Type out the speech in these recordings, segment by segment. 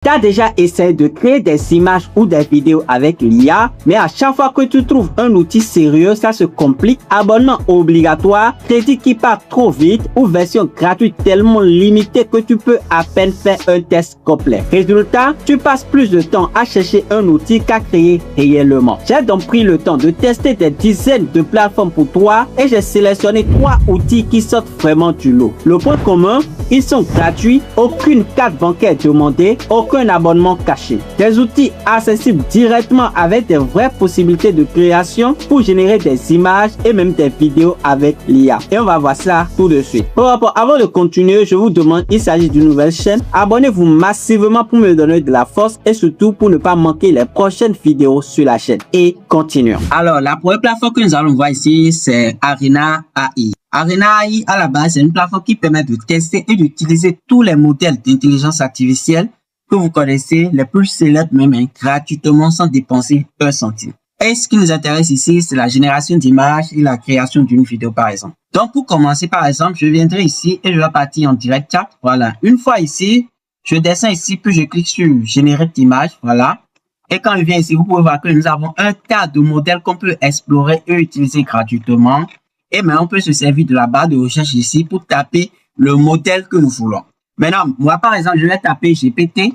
Tu as déjà essayé de créer des images ou des vidéos avec l'IA, mais à chaque fois que tu trouves un outil sérieux, ça se complique. Abonnement obligatoire, crédit qui part trop vite ou version gratuite tellement limitée que tu peux à peine faire un test complet. Résultat, tu passes plus de temps à chercher un outil qu'à créer réellement. J'ai donc pris le temps de tester des dizaines de plateformes pour toi et j'ai sélectionné 3 outils qui sortent vraiment du lot. Le point commun, ils sont gratuits, aucune carte bancaire demandée, aucun abonnement caché. Des outils accessibles directement avec des vraies possibilités de création pour générer des images et même des vidéos avec l'IA. Et on va voir ça tout de suite. Avant de continuer, je vous demande, il s'agit d'une nouvelle chaîne. Abonnez-vous massivement pour me donner de la force et surtout pour ne pas manquer les prochaines vidéos sur la chaîne. Et continuons. Alors, la première plateforme que nous allons voir ici, c'est Arena AI. Arena AI, à la base, c'est une plateforme qui permet de tester et d'utiliser tous les modèles d'intelligence artificielle que vous connaissez, les plus célèbres même, gratuitement sans dépenser un centime. Et ce qui nous intéresse ici, c'est la génération d'images et la création d'une vidéo, par exemple. Donc, pour commencer, par exemple, je viendrai ici et je vais partir en direct chat. Voilà. Une fois ici, je descends ici, puis je clique sur générer d'image. Voilà. Et quand je viens ici, vous pouvez voir que nous avons un tas de modèles qu'on peut explorer et utiliser gratuitement. Et maintenant, on peut se servir de la barre de recherche ici pour taper le modèle que nous voulons. Maintenant, moi, par exemple, je vais taper GPT.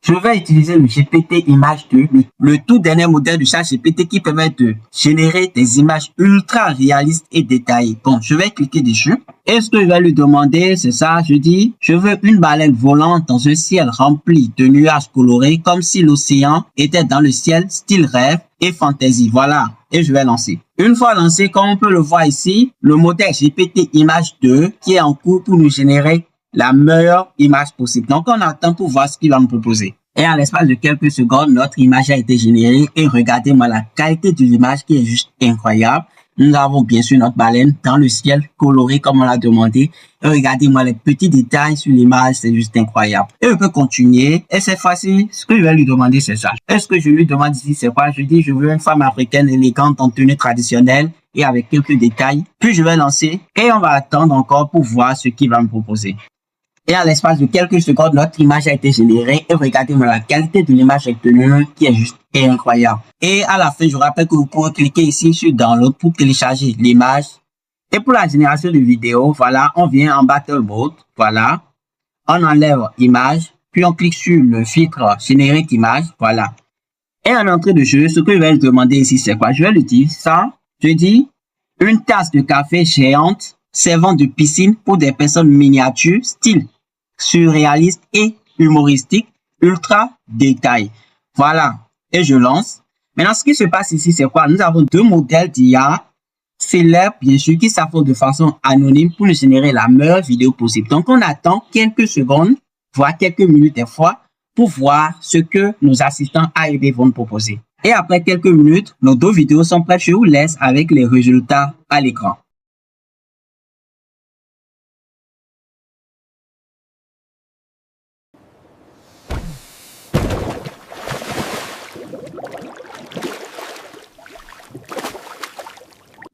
Je vais utiliser le GPT Image 2, le tout dernier modèle de ChatGPT qui permet de générer des images ultra réalistes et détaillées. Bon, je vais cliquer dessus. Et ce que je vais lui demander, c'est ça. Je dis, je veux une baleine volante dans un ciel rempli de nuages colorés, comme si l'océan était dans le ciel, style rêve et fantaisie. Voilà. Et je vais lancer. Une fois lancé, comme on peut le voir ici, le modèle GPT Image 2 qui est en cours pour nous générer la meilleure image possible. Donc, on attend pour voir ce qu'il va nous proposer. Et à l'espace de quelques secondes, notre image a été générée. Et regardez-moi la qualité de l'image qui est juste incroyable. Nous avons bien sûr notre baleine dans le ciel coloré comme on l'a demandé. Et regardez-moi les petits détails sur l'image, c'est juste incroyable. Et on peut continuer. Et cette fois-ci, ce que je vais lui demander, c'est ça. Et ce que je lui demande ici, c'est quoi? Je dis, je veux une femme africaine élégante en tenue traditionnelle et avec quelques détails. Puis je vais lancer et on va attendre encore pour voir ce qu'il va me proposer. Et à l'espace de quelques secondes, notre image a été générée. Et regardez-moi la qualité de l'image retenue qui est juste incroyable. Et à la fin, je rappelle que vous pouvez cliquer ici sur Download pour télécharger l'image. Et pour la génération de vidéos, voilà, on vient en Battle Mode. Voilà. On enlève image. Puis on clique sur le filtre Générer d'image. Voilà. Et en entrée de jeu, ce que je vais lui demander ici, c'est quoi? Je vais lui dire ça. Je dis une tasse de café géante servant de piscine pour des personnes miniatures, style surréaliste et humoristique, ultra détail. Voilà. Et je lance. Maintenant, ce qui se passe ici, c'est quoi? Nous avons deux modèles d'IA célèbres, bien sûr, qui s'affrontent de façon anonyme pour nous générer la meilleure vidéo possible. Donc, on attend quelques secondes, voire quelques minutes des fois, pour voir ce que nos assistants AI vont nous proposer. Et après quelques minutes, nos deux vidéos sont prêtes. Je vous laisse avec les résultats à l'écran.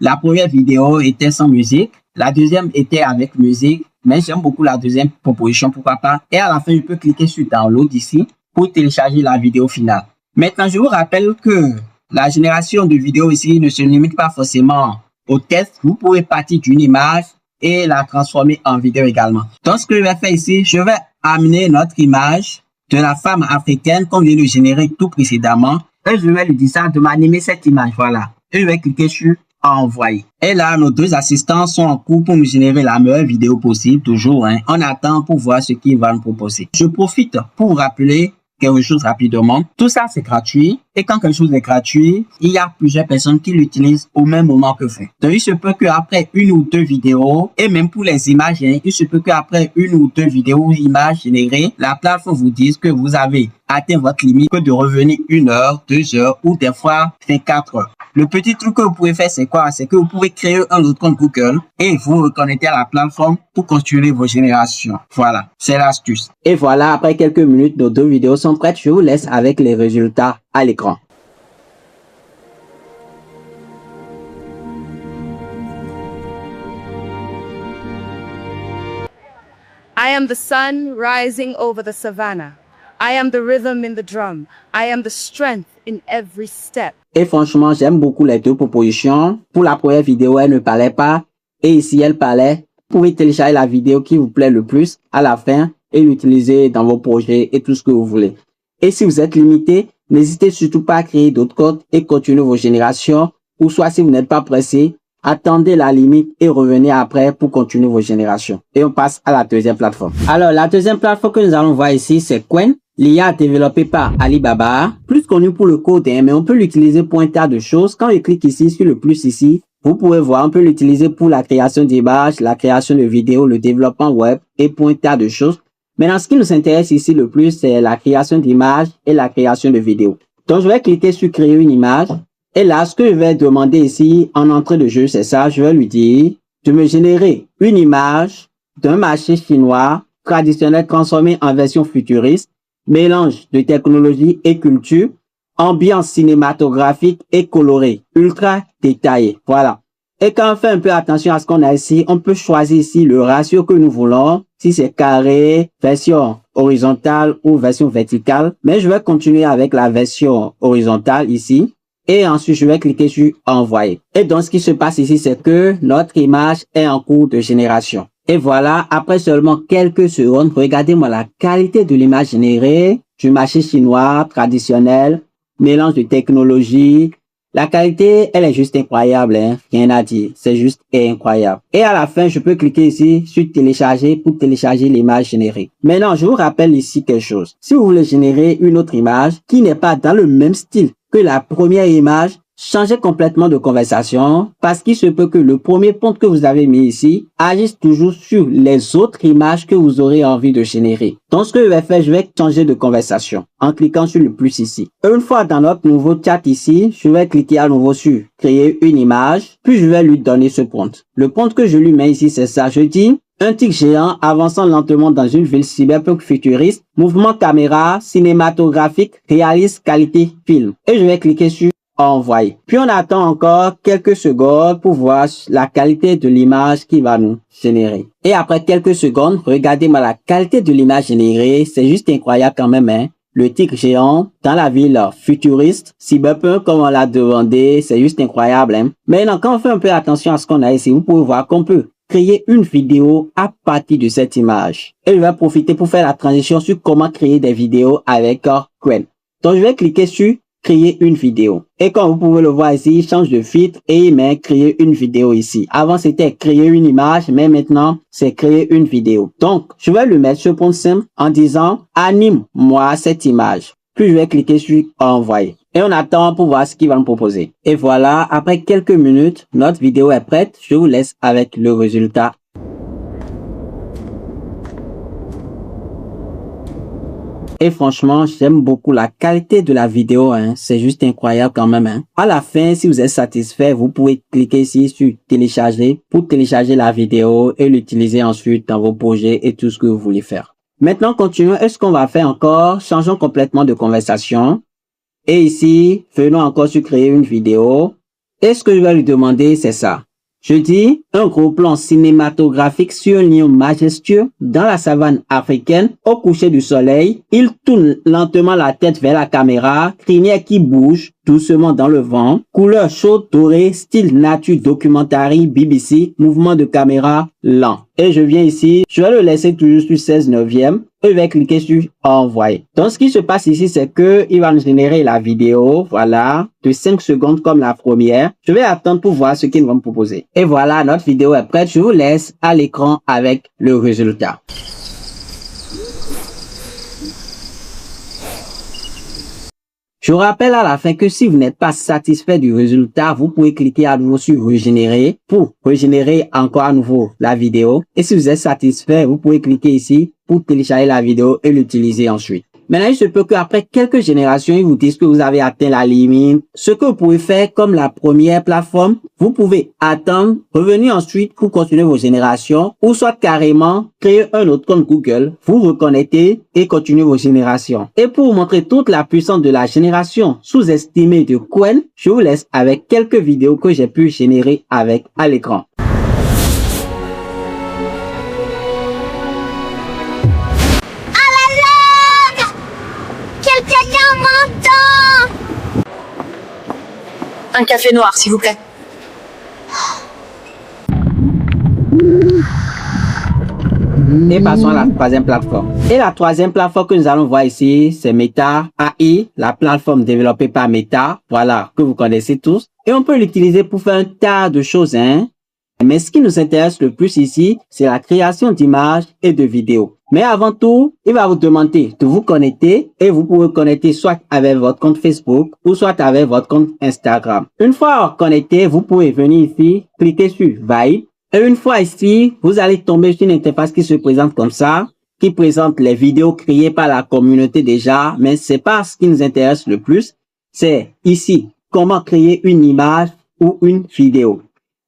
La première vidéo était sans musique, la deuxième était avec musique, mais j'aime beaucoup la deuxième proposition, pourquoi pas. Et à la fin, je peux cliquer sur Download ici pour télécharger la vidéo finale. Maintenant, je vous rappelle que la génération de vidéos ici ne se limite pas forcément au test. Vous pouvez partir d'une image et la transformer en vidéo également. Donc, ce que je vais faire ici, je vais amener notre image de la femme africaine qu'on vient de générer tout précédemment. Et je vais lui dire ça de m'animer cette image, voilà. Et je vais cliquer sur envoyer. Et là, nos deux assistants sont en cours pour nous générer la meilleure vidéo possible, toujours. On attend pour voir ce qu'ils vont nous proposer. Je profite pour vous rappeler quelque chose rapidement. Tout ça, c'est gratuit. Et quand quelque chose est gratuit, il y a plusieurs personnes qui l'utilisent au même moment que vous. Donc, il se peut qu'après une ou deux vidéos, et même pour les images, il se peut qu'après une ou deux vidéos ou images générées, la plateforme vous dise que vous avez atteint votre limite, que de revenir 1 heure, 2 heures ou des fois 4 heures. Le petit truc que vous pouvez faire, c'est quoi? C'est que vous pouvez créer un autre compte Google et vous reconnecter à la plateforme pour construire vos générations. Voilà, c'est l'astuce. Et voilà, après quelques minutes, nos deux vidéos sont prêtes. Je vous laisse avec les résultats à l'écran. I am the sun rising over the savannah. I am the rhythm in the drum. I am the strength in every step. Et franchement, j'aime beaucoup les deux propositions. Pour la première vidéo, elle ne parlait pas. Et ici, elle parlait. Vous pouvez télécharger la vidéo qui vous plaît le plus à la fin et l'utiliser dans vos projets et tout ce que vous voulez. Et si vous êtes limité, n'hésitez surtout pas à créer d'autres codes et continuer vos générations. Ou soit si vous n'êtes pas pressé, attendez la limite et revenez après pour continuer vos générations. Et on passe à la deuxième plateforme. Alors, la deuxième plateforme que nous allons voir ici, c'est Qwen. L'IA développée par Alibaba, plus connu pour le code, mais on peut l'utiliser pour un tas de choses. Quand je clique ici sur le plus ici, vous pouvez voir, on peut l'utiliser pour la création d'images, la création de vidéos, le développement web et pour un tas de choses. Maintenant, ce qui nous intéresse ici le plus, c'est la création d'images et la création de vidéos. Donc, je vais cliquer sur créer une image. Et là, ce que je vais demander ici en entrée de jeu, c'est ça. Je vais lui dire de me générer une image d'un marché chinois traditionnel transformé en version futuriste, mélange de technologie et culture, ambiance cinématographique et colorée, ultra détaillée. Voilà. Et quand on fait un peu attention à ce qu'on a ici, on peut choisir ici le ratio que nous voulons, si c'est carré, version horizontale ou version verticale. Mais je vais continuer avec la version horizontale ici. Et ensuite, je vais cliquer sur envoyer. Et donc, ce qui se passe ici, c'est que notre image est en cours de génération. Et voilà, après seulement quelques secondes, regardez-moi la qualité de l'image générée du marché chinois traditionnel, mélange de technologie. La qualité, elle est juste incroyable, hein? Rien à dire. C'est juste incroyable. Et à la fin, je peux cliquer ici sur télécharger pour télécharger l'image générée. Maintenant, je vous rappelle ici quelque chose. Si vous voulez générer une autre image qui n'est pas dans le même style que la première image, changez complètement de conversation parce qu'il se peut que le premier prompt que vous avez mis ici agisse toujours sur les autres images que vous aurez envie de générer. Donc, ce que je vais faire, je vais changer de conversation en cliquant sur le plus ici. Une fois dans notre nouveau chat ici, je vais cliquer à nouveau sur créer une image, puis je vais lui donner ce prompt. Le prompt que je lui mets ici, c'est ça. Je dis un tigre géant avançant lentement dans une ville cyberpunk futuriste, mouvement caméra, cinématographique, réaliste, qualité, film. Et je vais cliquer sur envoyer. Puis on attend encore quelques secondes pour voir la qualité de l'image qui va nous générer. Et après quelques secondes, regardez-moi la qualité de l'image générée. C'est juste incroyable quand même, hein. Le tigre géant dans la ville futuriste, cyberpunk comme on l'a demandé, c'est juste incroyable, hein. Maintenant, quand on fait un peu attention à ce qu'on a ici, vous pouvez voir qu'on peut créer une vidéo à partir de cette image. Et je vais profiter pour faire la transition sur comment créer des vidéos avec Qwen. Donc, je vais cliquer sur créer une vidéo. Et comme vous pouvez le voir ici, il change de filtre et il met créer une vidéo ici. Avant, c'était créer une image, mais maintenant, c'est créer une vidéo. Donc, je vais lui mettre ce prompt simple en disant anime-moi cette image. Puis, je vais cliquer sur envoyer. Et on attend pour voir ce qu'il va me proposer. Et voilà, après quelques minutes, notre vidéo est prête. Je vous laisse avec le résultat. Et franchement, j'aime beaucoup la qualité de la vidéo, hein. C'est juste incroyable quand même, hein. À la fin, si vous êtes satisfait, vous pouvez cliquer ici sur télécharger pour télécharger la vidéo et l'utiliser ensuite dans vos projets et tout ce que vous voulez faire. Maintenant, continuons. Est-ce qu'on va faire encore? Changeons complètement de conversation. Et ici, venons encore sur créer une vidéo. Et ce que je vais lui demander, c'est ça. Je dis un gros plan cinématographique sur un lion majestueux dans la savane africaine au coucher du soleil. Il tourne lentement la tête vers la caméra, crinière qui bouge doucement dans le vent, couleur chaude dorée, style nature documentary BBC, mouvement de caméra lent. Et je viens ici, je vais le laisser toujours sur 16/9 et je vais cliquer sur envoyer. Donc ce qui se passe ici, c'est que il va me générer la vidéo, voilà, de 5 secondes comme la première. Je vais attendre pour voir ce qu'il va me proposer. Et voilà, notre vidéo est prête. Je vous laisse à l'écran avec le résultat. Je vous rappelle à la fin que si vous n'êtes pas satisfait du résultat, vous pouvez cliquer à nouveau sur régénérer pour régénérer encore à nouveau la vidéo. Et si vous êtes satisfait, vous pouvez cliquer ici pour télécharger la vidéo et l'utiliser ensuite. Maintenant, il se peut qu'après quelques générations, ils vous disent que vous avez atteint la limite. Ce que vous pouvez faire comme la première plateforme, vous pouvez attendre, revenir ensuite pour continuer vos générations ou soit carrément créer un autre compte Google, vous reconnecter et continuer vos générations. Et pour vous montrer toute la puissance de la génération sous-estimée de Qwen, je vous laisse avec quelques vidéos que j'ai pu générer avec à l'écran. Quelqu'un m'entend. Un café noir, s'il vous plaît. Et passons à la troisième plateforme. Et la troisième plateforme que nous allons voir ici, c'est Meta AI, la plateforme développée par Meta, voilà, que vous connaissez tous. Et on peut l'utiliser pour faire un tas de choses, hein. Mais ce qui nous intéresse le plus ici, c'est la création d'images et de vidéos. Mais avant tout, il va vous demander de vous connecter et vous pouvez connecter soit avec votre compte Facebook ou soit avec votre compte Instagram. Une fois connecté, vous pouvez venir ici, cliquer sur Vibe. Et une fois ici, vous allez tomber sur une interface qui se présente comme ça, qui présente les vidéos créées par la communauté déjà, mais c'est pas ce qui nous intéresse le plus. C'est ici, comment créer une image ou une vidéo.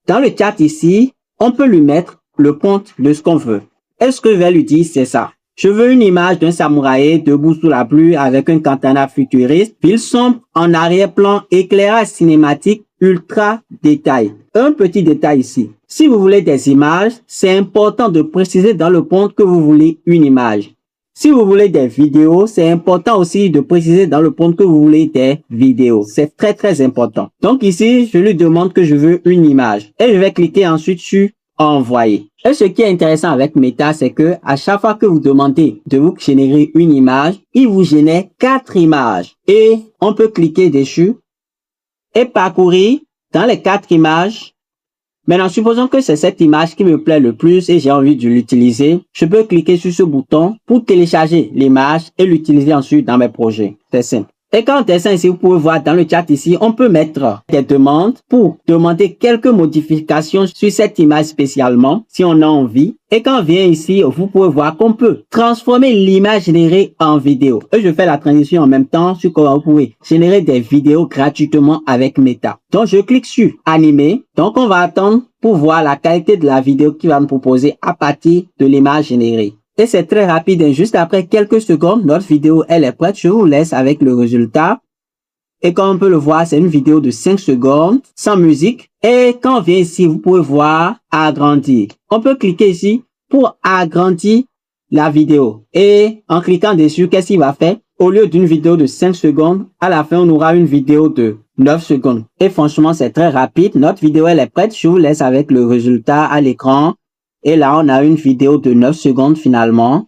Dans le chat ici, on peut lui mettre le compte de ce qu'on veut. Et ce que je vais lui dire, c'est ça. Je veux une image d'un samouraï debout sous la pluie avec un katana futuriste, fil sombre en arrière-plan, éclairage cinématique, ultra détail. Un petit détail ici. Si vous voulez des images, c'est important de préciser dans le prompt que vous voulez une image. Si vous voulez des vidéos, c'est important aussi de préciser dans le prompt que vous voulez des vidéos. C'est très important. Donc ici, je lui demande que je veux une image. Et je vais cliquer ensuite sur envoyer. Et ce qui est intéressant avec Meta, c'est que à chaque fois que vous demandez de vous générer une image, il vous génère 4 images. Et on peut cliquer dessus et parcourir dans les 4 images. Maintenant, supposons que c'est cette image qui me plaît le plus et j'ai envie de l'utiliser. Je peux cliquer sur ce bouton pour télécharger l'image et l'utiliser ensuite dans mes projets. C'est simple. Et quand on descend ici, vous pouvez voir dans le chat ici, on peut mettre des demandes pour demander quelques modifications sur cette image spécialement, si on a envie. Et quand on vient ici, vous pouvez voir qu'on peut transformer l'image générée en vidéo. Et je fais la transition en même temps sur comment vous pouvez générer des vidéos gratuitement avec Meta. Donc, je clique sur animer. Donc, on va attendre pour voir la qualité de la vidéo qu'il va me proposer à partir de l'image générée. Et c'est très rapide, juste après quelques secondes, notre vidéo, elle est prête. Je vous laisse avec le résultat. Et comme on peut le voir, c'est une vidéo de 5 secondes, sans musique. Et quand on vient ici, vous pouvez voir agrandir. On peut cliquer ici pour agrandir la vidéo. Et en cliquant dessus, qu'est-ce qu'il va faire? Au lieu d'une vidéo de 5 secondes, à la fin, on aura une vidéo de 9 secondes. Et franchement, c'est très rapide. Notre vidéo, elle est prête. Je vous laisse avec le résultat à l'écran. Et là, on a une vidéo de 9 secondes finalement.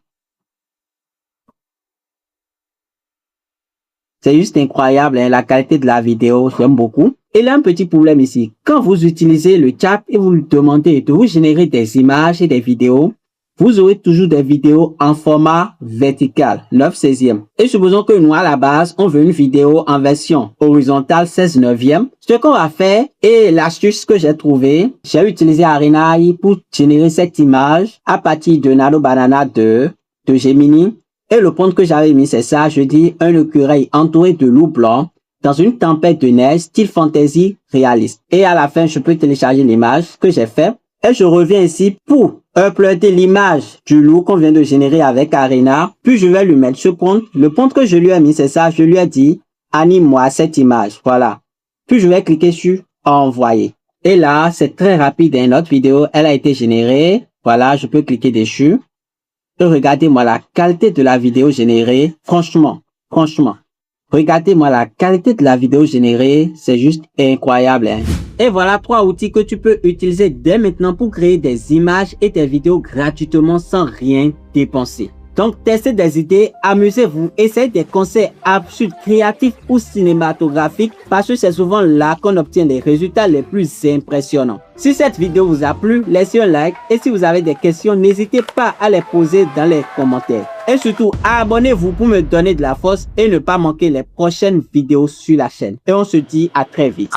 C'est juste incroyable, hein, la qualité de la vidéo, j'aime beaucoup. Et là, un petit problème ici. Quand vous utilisez le chat et vous lui demandez de vous générer des images et des vidéos, vous aurez toujours des vidéos en format vertical, 9/16e. Et supposons que nous, à la base, on veut une vidéo en version horizontale 16/9e. Ce qu'on va faire, et l'astuce que j'ai trouvée, j'ai utilisé Arena AI pour générer cette image à partir de Nano Banana 2 de Gemini. Et le prompt que j'avais mis, c'est ça. Je dis un écureuil entouré de loups blancs dans une tempête de neige, style fantasy réaliste. Et à la fin, je peux télécharger l'image que j'ai fait. Et je reviens ici pour uploader l'image du loup qu'on vient de générer avec Arena. Puis je vais lui mettre ce prompt. Le prompt que je lui ai mis, c'est ça. Je lui ai dit, anime-moi cette image. Voilà. Puis je vais cliquer sur envoyer. Et là, c'est très rapide. Hein. Notre vidéo, elle a été générée. Voilà, je peux cliquer dessus. Et regardez-moi la qualité de la vidéo générée. Franchement. Regardez-moi la qualité de la vidéo générée. C'est juste incroyable. Hein. Et voilà 3 outils que tu peux utiliser dès maintenant pour créer des images et des vidéos gratuitement sans rien dépenser. Donc, testez des idées, amusez-vous, essayez des conseils absurdes, créatifs ou cinématographiques parce que c'est souvent là qu'on obtient les résultats les plus impressionnants. Si cette vidéo vous a plu, laissez un like et si vous avez des questions, n'hésitez pas à les poser dans les commentaires. Et surtout, abonnez-vous pour me donner de la force et ne pas manquer les prochaines vidéos sur la chaîne. Et on se dit à très vite.